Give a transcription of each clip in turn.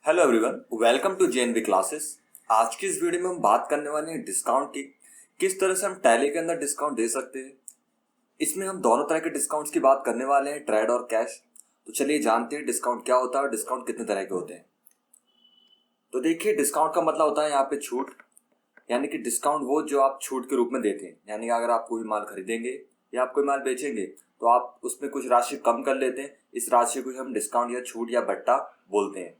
Hello everyone, welcome to JNV classes. आज की इस वीडियो में हम बात करने वाले हैं डिस्काउंट की। किस तरह से हम टैली के अंदर डिस्काउंट दे सकते हैं। इसमें हम दोनों तरह के डिस्काउंट्स की बात करने वाले हैं, ट्रेड और कैश। तो चलिए जानते हैं डिस्काउंट क्या होता है और डिस्काउंट कितने तरह के होते हैं। तो देखिए, डिस्काउंट का मतलब होता है यहाँ पे छूट, यानी कि डिस्काउंट वो जो आप छूट के रूप में देते हैं। यानी कि अगर आप कोई माल खरीदेंगे या आप कोई माल बेचेंगे तो आप उसमें कुछ राशि कम कर लेते हैं। इस राशि को हम डिस्काउंट या छूट या बट्टा बोलते हैं।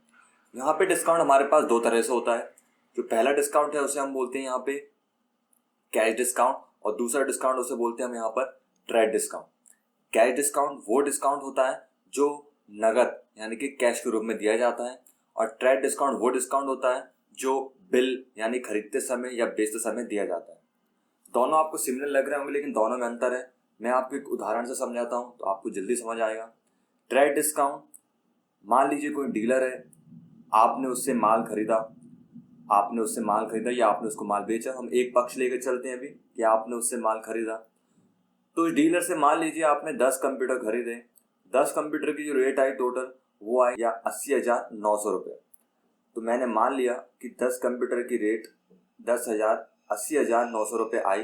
यहाँ पे डिस्काउंट हमारे पास दो तरह से होता है। जो पहला डिस्काउंट है उसे हम बोलते हैं यहाँ पे कैश डिस्काउंट, और दूसरा डिस्काउंट उसे बोलते हैं हम यहाँ पर ट्रेड डिस्काउंट। कैश डिस्काउंट वो डिस्काउंट होता है जो नगद यानी कि कैश के रूप में दिया जाता है, और ट्रेड डिस्काउंट वो डिस्काउंट होता है जो बिल यानी खरीदते समय या बेचते समय दिया जाता है। दोनों आपको सिमिलर लग रहे होंगे, लेकिन दोनों में अंतर है। मैं आपको एक उदाहरण से समझाता हूँ तो आपको जल्दी समझ आएगा। ट्रेड डिस्काउंट, मान लीजिए कोई डीलर है, आपने उससे माल खरीदा या आपने उसको माल बेचा। हम एक पक्ष लेकर चलते हैं अभी कि आपने उससे माल खरीदा। तो इस डीलर से मान लीजिए आपने 10 कंप्यूटर खरीदे। 10 कंप्यूटर की जो रेट आई टोटल वो आई या 80,900 रुपये। तो मैंने मान लिया कि 10 कंप्यूटर की रेट 80,900 रुपये आई,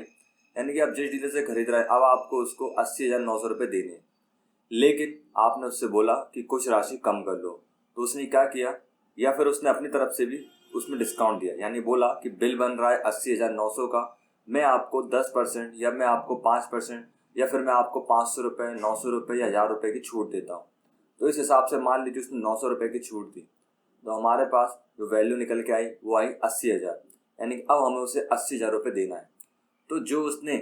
यानी कि आप जिस डीलर से खरीद रहे हैं अब आपको उसको 80,900 रुपये देने हैं। लेकिन आपने उससे बोला कि कुछ राशि कम कर लो, तो उसने क्या किया, या फिर उसने अपनी तरफ से भी उसमें डिस्काउंट दिया। यानी बोला कि बिल बन रहा है 80,900 का, मैं आपको 10% या मैं आपको 5% या फिर मैं आपको 500 रुपये, 900 रुपये या 1,000 रुपये की छूट देता हूँ। तो इस हिसाब से मान लीजिए उसने 900 रुपये की छूट दी, तो हमारे पास जो वैल्यू निकल के आई वो आई 80,000। यानी कि अब हमें उसे 80,000 रुपये देना है। तो जो उसने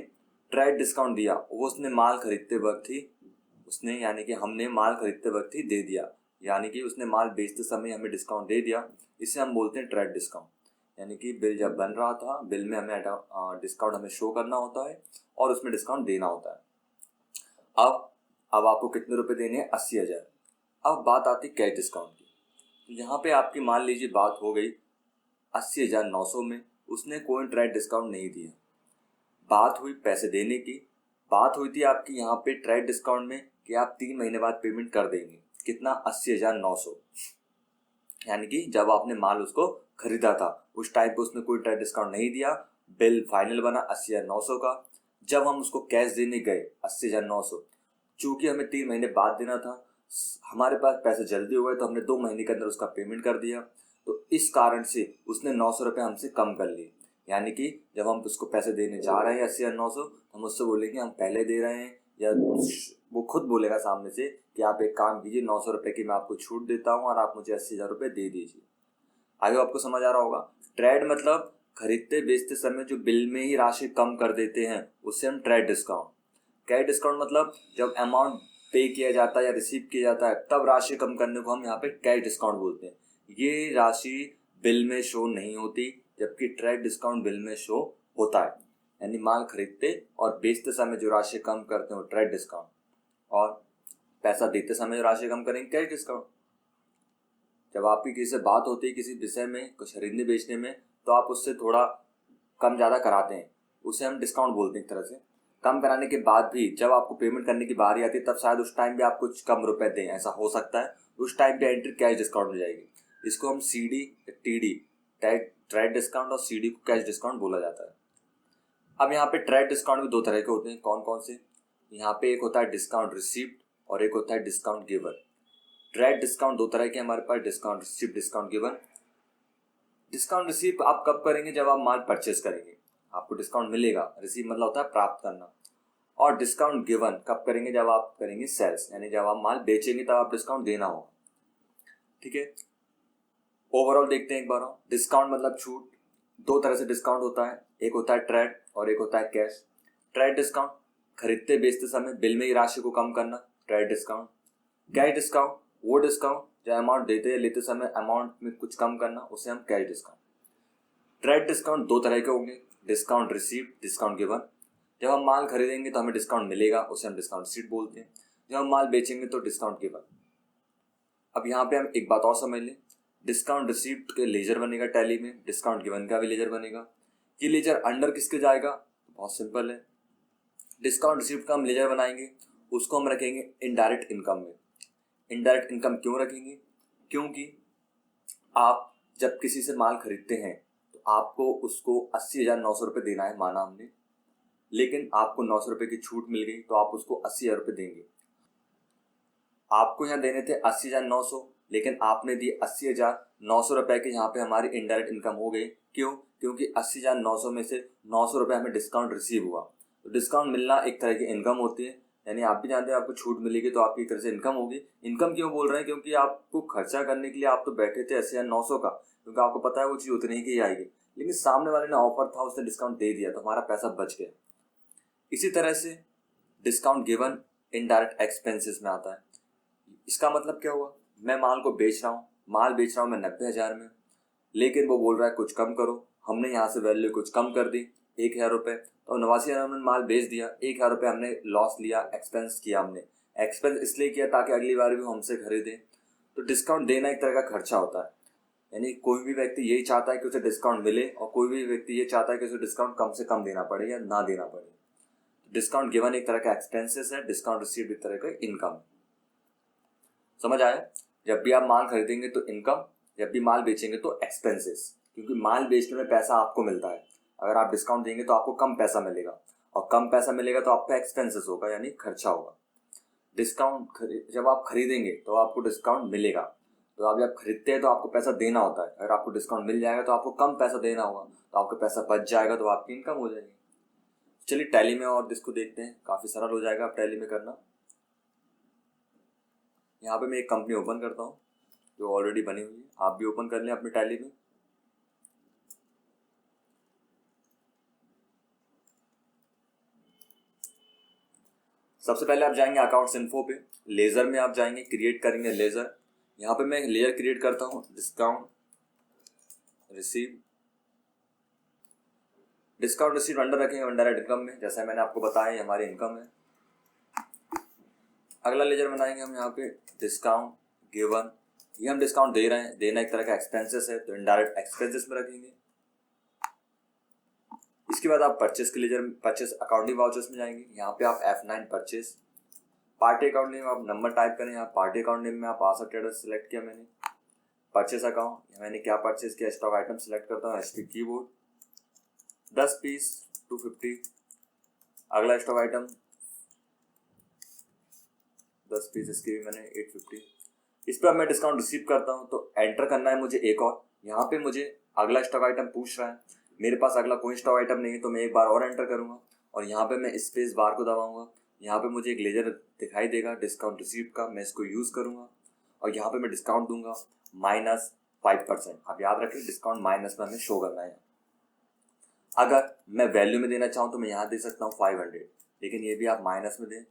ट्रेड डिस्काउंट दिया वो उसने माल खरीदते वक्त ही यानी कि हमने माल खरीदते वक्त ही दे दिया, यानी कि उसने माल बेचते समय हमें डिस्काउंट दे दिया। इसे हम बोलते हैं ट्रेड डिस्काउंट। यानी कि बिल जब बन रहा था, बिल में हमें डिस्काउंट हमें शो करना होता है और उसमें डिस्काउंट देना होता है। अब आपको कितने रुपए देने हैं? 80,000। अब बात आती है कैश डिस्काउंट की। तो यहाँ पे आपकी मान लीजिए बात हो गई 80,900 में, उसने कोई ट्रेड डिस्काउंट नहीं दिया। बात हुई पैसे देने की। बात हुई थी आपकी यहाँ पे ट्रेड डिस्काउंट में कि आप 3 महीने बाद पेमेंट कर देंगे। कितना? 80,900। यानी कि जब आपने माल उसको खरीदा था उस टाइम पे उसने कोई ट्रेड डिस्काउंट नहीं दिया, बिल फाइनल बना 80,900 का। जब हम उसको कैश देने गए 80,900, चूंकि हमें 3 महीने बाद देना था, हमारे पास पैसे जल्दी हो गए तो हमने 2 महीने के अंदर उसका पेमेंट कर दिया। तो इस कारण से उसने 900 रुपये हमसे कम कर लिए। यानी कि जब हम उसको पैसे देने जा रहे हैं 80,900, हम उससे बोलेंगे हम पहले दे रहे हैं, या वो खुद बोलेगा सामने से कि आप एक काम कीजिए, 900 रुपये की मैं आपको छूट देता हूँ और आप मुझे 80,000 रुपये दे दीजिए। आगे आपको समझ आ रहा होगा। ट्रेड मतलब खरीदते बेचते समय जो बिल में ही राशि कम कर देते हैं उससे हम ट्रेड डिस्काउंट। कैश डिस्काउंट मतलब जब अमाउंट पे किया जाता है या रिसीव किया जाता है तब राशि कम करने को हम यहाँ पे कैश डिस्काउंट बोलते हैं। ये राशि बिल में शो नहीं होती, जबकि ट्रेड डिस्काउंट बिल में शो होता है। यानी माल खरीदते और बेचते समय जो राशि कम करते हैं वो ट्रेड डिस्काउंट, और पैसा देते समय जो राशि कम करेंगे कैश डिस्काउंट। जब आपकी किसी से बात होती है किसी विषय में, कुछ खरीदने बेचने में, तो आप उससे थोड़ा कम ज़्यादा कराते हैं, उसे हम डिस्काउंट बोलते हैं। एक तरह से कम कराने के बाद भी जब आपको पेमेंट करने की बारी आती है तब शायद उस टाइम भी आप कुछ कम रुपए दें, ऐसा हो सकता है। उस टाइम पे एंट्री कैश डिस्काउंट हो जाएगी। इसको हम CD TD ट्रेड डिस्काउंट और CD को कैश डिस्काउंट बोला जाता है। अब यहाँ पे ट्रेड डिस्काउंट भी दो तरह के होते हैं। कौन कौन से? यहाँ पे एक होता है डिस्काउंट रिसीप्ट और एक होता है डिस्काउंट गिवन। ट्रेड डिस्काउंट दो तरह के हमारे पास, discount receipt, discount given. Discount receipt आप कब करेंगे? जब आप माल परचेस करेंगे, आपको डिस्काउंट मिलेगा। रिसीव मतलब होता है प्राप्त करना। और डिस्काउंट गिवन कब करेंगे? जब आप करेंगे सेल्स, यानी जब आप माल बेचेंगे तब आप डिस्काउंट देना होगा। ठीक है, ओवरऑल देखते हैं एक बार। डिस्काउंट मतलब छूट। दो तरह से डिस्काउंट होता है, एक होता है ट्रेड और एक होता है कैश। ट्रेड डिस्काउंट खरीदते बेचते समय बिल में ही राशि को कम करना, ट्रेड डिस्काउंट। कैश डिस्काउंट वो डिस्काउंट जो अमाउंट देते या लेते समय अमाउंट में कुछ कम करना, उसे हम कैश डिस्काउंट। ट्रेड डिस्काउंट दो तरह के होंगे, डिस्काउंट रिसीप्ट, डिस्काउंट गिवन। जब हम माल खरीदेंगे तो हमें डिस्काउंट मिलेगा, उसे हम डिस्काउंट रिसीप्ट बोलते हैं। जब हम माल बेचेंगे तो डिस्काउंट गिवन। अब यहाँ पे हम एक बात और समझ लें, डिस्काउंट रिसीप्ट के लेजर बनेगा टैली में, डिस्काउंट गिवन का भी लेजर बनेगा। ये लेजर अंडर किसके जाएगा? बहुत सिंपल है। डिस्काउंट रिसीप्ट का हम लेजर बनाएंगे, उसको हम रखेंगे इनडायरेक्ट इनकम में। इनडायरेक्ट इनकम क्यों रखेंगे? क्योंकि आप जब किसी से माल खरीदते हैं तो आपको उसको 80,900 रुपये देना है, माना हमने, लेकिन आपको 900 रुपये की छूट मिल गई तो आप उसको 80,000 रुपये देंगे। आपको यहाँ देने थे 80,900, लेकिन आपने दिए 80,900 रुपये के, यहाँ पे हमारी इनडायरेक्ट इनकम हो गई। क्यों? क्योंकि 80,900 में से 900 रुपये हमें डिस्काउंट रिसीव हुआ। तो डिस्काउंट मिलना एक तरह की इनकम होती है, यानी आप भी जानते हैं आपको छूट मिलेगी तो आपकी एक तरह से इनकम होगी। इनकम क्यों बोल रहे हैं? क्योंकि आपको खर्चा करने के लिए आप तो बैठे थे 80,900 का, क्योंकि आपको पता है वो चीज़ उतनी ही की आएगी, लेकिन सामने वाले ने ऑफर था, उसने डिस्काउंट दे दिया तो हमारा पैसा बच गया। इसी तरह से डिस्काउंट गिवन इनडायरेक्ट एक्सपेंसेस में आता है। इसका मतलब क्या हुआ? मैं माल को बेच रहा हूँ, माल बेच रहा हूँ मैं 90,000 में, लेकिन वो बोल रहा है कुछ कम करो। हमने यहाँ से वैल्यू कुछ कम कर दी 1,000 रुपये, तो 89,000 में माल बेच दिया, 1,000 रुपये हमने लॉस लिया, एक्सपेंस किया। हमने एक्सपेंस इसलिए किया ताकि अगली बार भी वो हमसे खरीदें। तो डिस्काउंट देना एक तरह का खर्चा होता है, यानी कोई भी व्यक्ति यही चाहता है कि उसे डिस्काउंट मिले और कोई भी व्यक्ति ये चाहता है कि उसे डिस्काउंट कम से कम देना पड़े या ना देना पड़े। डिस्काउंट गिवन एक तरह का एक्सपेंसेस है, डिस्काउंट रिसीव्ड एक तरह का इनकम। समझ आया? जब भी आप माल खरीदेंगे तो इनकम, जब भी माल बेचेंगे तो एक्सपेंसेस, क्योंकि माल बेचने में पैसा आपको मिलता है। अगर आप डिस्काउंट देंगे तो आपको कम पैसा मिलेगा, और कम पैसा मिलेगा तो आपका एक्सपेंसेस होगा, यानी खर्चा होगा। जब आप खरीदेंगे तो आपको डिस्काउंट मिलेगा, तो आप जब खरीदते हैं तो आपको पैसा देना होता है। अगर आपको डिस्काउंट मिल जाएगा तो आपको कम पैसा देना होगा, तो आपका पैसा बच जाएगा, तो आपकी इनकम हो जाएगी। चलिए टैली में और इसको देखते हैं, काफ़ी सरल हो जाएगा आप टैली में करना। यहाँ पे मैं एक कंपनी ओपन करता हूँ जो ऑलरेडी बनी हुई है, आप भी ओपन कर लें अपने टैली में। सबसे पहले आप जाएंगे अकाउंट्स इन्फो पे, लेज़र में आप जाएंगे, क्रिएट करेंगे लेज़र। यहाँ पे मैं लेयर क्रिएट करता हूँ, डिस्काउंट रिसीव अंडर रखेंगे इनडायरेक्ट इनकम में, जैसा मैंने आपको बताया हमारी इनकम है। अगला लेजर बनाएंगे हम यहाँ पे डिस्काउंट गिवन, ये हम डिस्काउंट दे रहे हैं, देना एक तरह का एक्सपेंसेस है तो इनडायरेक्ट एक्सपेंसेस में रखेंगे। इसके बाद आप परचेस के लेजर परचेस अकाउंटिंग वाउचर्स में जाएंगे, यहाँ पे आप F9 purchase, party account name आप नंबर टाइप करें, यहाँ पार्टी अकाउंट नेम में आप आशा ट्रेडर्स सेलेक्ट किया मैंने। परचेस अकाउंट मैंने क्या परचेस किया, स्टॉक आइटम सेलेक्ट करता हूँ, HP कीबोर्ड 10 पीस 250। अगला स्टॉक आइटम 10 पीस, इसकी भी मैंने 850। इस पर मैं डिस्काउंट रिसीव करता हूँ तो एंटर करना है मुझे एक और। यहाँ पे मुझे अगला स्टॉक आइटम पूछ रहा है, मेरे पास अगला कोई स्टॉक आइटम नहीं है, तो मैं एक बार और एंटर करूँगा और यहाँ पे मैं स्पेस बार को दबाऊंगा। यहाँ पे मुझे एक लेजर दिखाई देगा डिस्काउंट रिसीव का, मैं इसको यूज़ करूँगा और यहाँ पे मैं डिस्काउंट दूंगा -5%। आप याद रखें डिस्काउंट माइनस में हमें शो करना है। अगर मैं वैल्यू में देना चाहूँ तो मैं यहाँ दे सकता हूँ 500, लेकिन ये भी आप माइनस में दें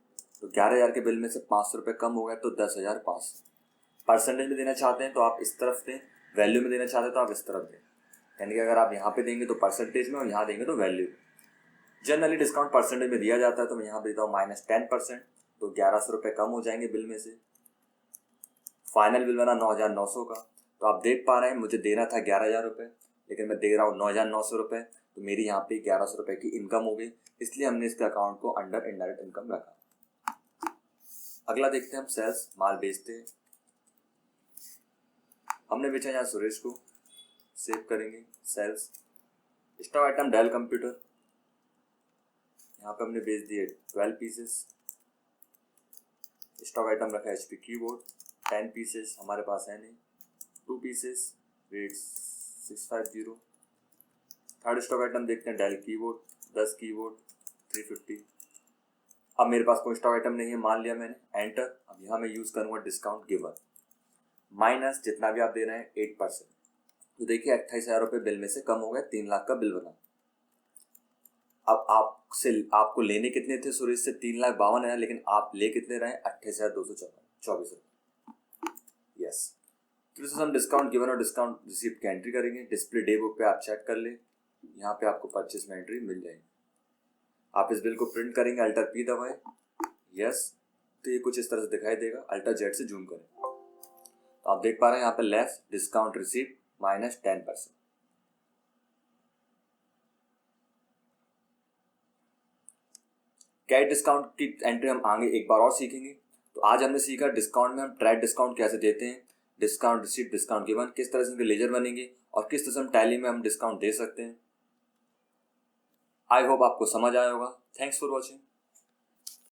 तो 11,000 के बिल में से 500 रुपये कम हो गया तो 10,500। परसेंटेज में देना चाहते हैं तो आप इस तरफ दें, वैल्यू में देना चाहते हैं तो आप इस तरफ दें, यानी कि अगर आप यहाँ पे देंगे तो परसेंटेज में और यहाँ देंगे तो वैल्यू में। जनरली डिस्काउंट परसेंटेज में दिया जाता है तो मैं यहाँ पे देता हूँ -10%, तो 1,100 रुपये कम हो जाएंगे बिल में से। फाइनल बिल बना 9,900 का, तो आप देख पा रहे हैं मुझे देना था 11,000 रुपये, लेकिन मैं दे रहा हूँ 9,900 रुपये, तो मेरी यहाँ पे 1,100 रुपये की इनकम हो गई, इसलिए हमने इसके अकाउंट को अंडर इनडायरेक्ट इनकम रखा। अगला देखते हैं हम सेल्स, माल बेचते हैं। हमने बेचा यहाँ सुरेश को, सेव करेंगे sales. Stock item Dell computer, यहाँ पे हमने बेच दिए 12 पीसेस। स्टॉक आइटम रखा HP कीबोर्ड 10 पीसेस, हमारे पास है नहीं, 2 pieces, rate 650। Third stock item देखते हैं डेल कीबोर्ड 10 कीबोर्ड 350। अब मेरे पास कोई स्टॉक आइटम नहीं है, मान लिया मैंने, एंटर। अब यहाँ मैं यूज़ करूँगा डिस्काउंट गिवन माइनस जितना भी आप दे रहे हैं 8%, तो देखिए 28,000 रुपये बिल में से कम हो गया, 3 लाख का बिल बना। अब आपको लेने कितने थे सुरेश से? 3,52,000, लेकिन आप ले कितने रहे? 28,224 रुपये। यस, तो हम डिस्काउंट गिवन और डिस्काउंट रिसीप्ट की एंट्री करेंगे। डिस्प्ले डे बुक पे आप चेक कर ले, यहाँ पे आपको परचेस में एंट्री मिल जाएगी। आप इस बिल को प्रिंट करेंगे, अल्टर P दबाएं, यस, तो ये कुछ इस तरह से दिखाई देगा। अल्टर Z से जूम करें तो आप देख पा रहे हैं यहाँ पे less discount receipt -10%। Cash discount की एंट्री हम आगे एक बार और सीखेंगे। तो आज हमने सीखा डिस्काउंट में हम ट्रैक डिस्काउंट कैसे देते हैं, डिस्काउंट रिसीट, डिस्काउंट गिवन, किस तरह से उनके लेजर बनेंगे और किस तरह से हम टैली में हम डिस्काउंट दे सकते हैं। आई होप आपको समझ आया होगा। Thanks for watching.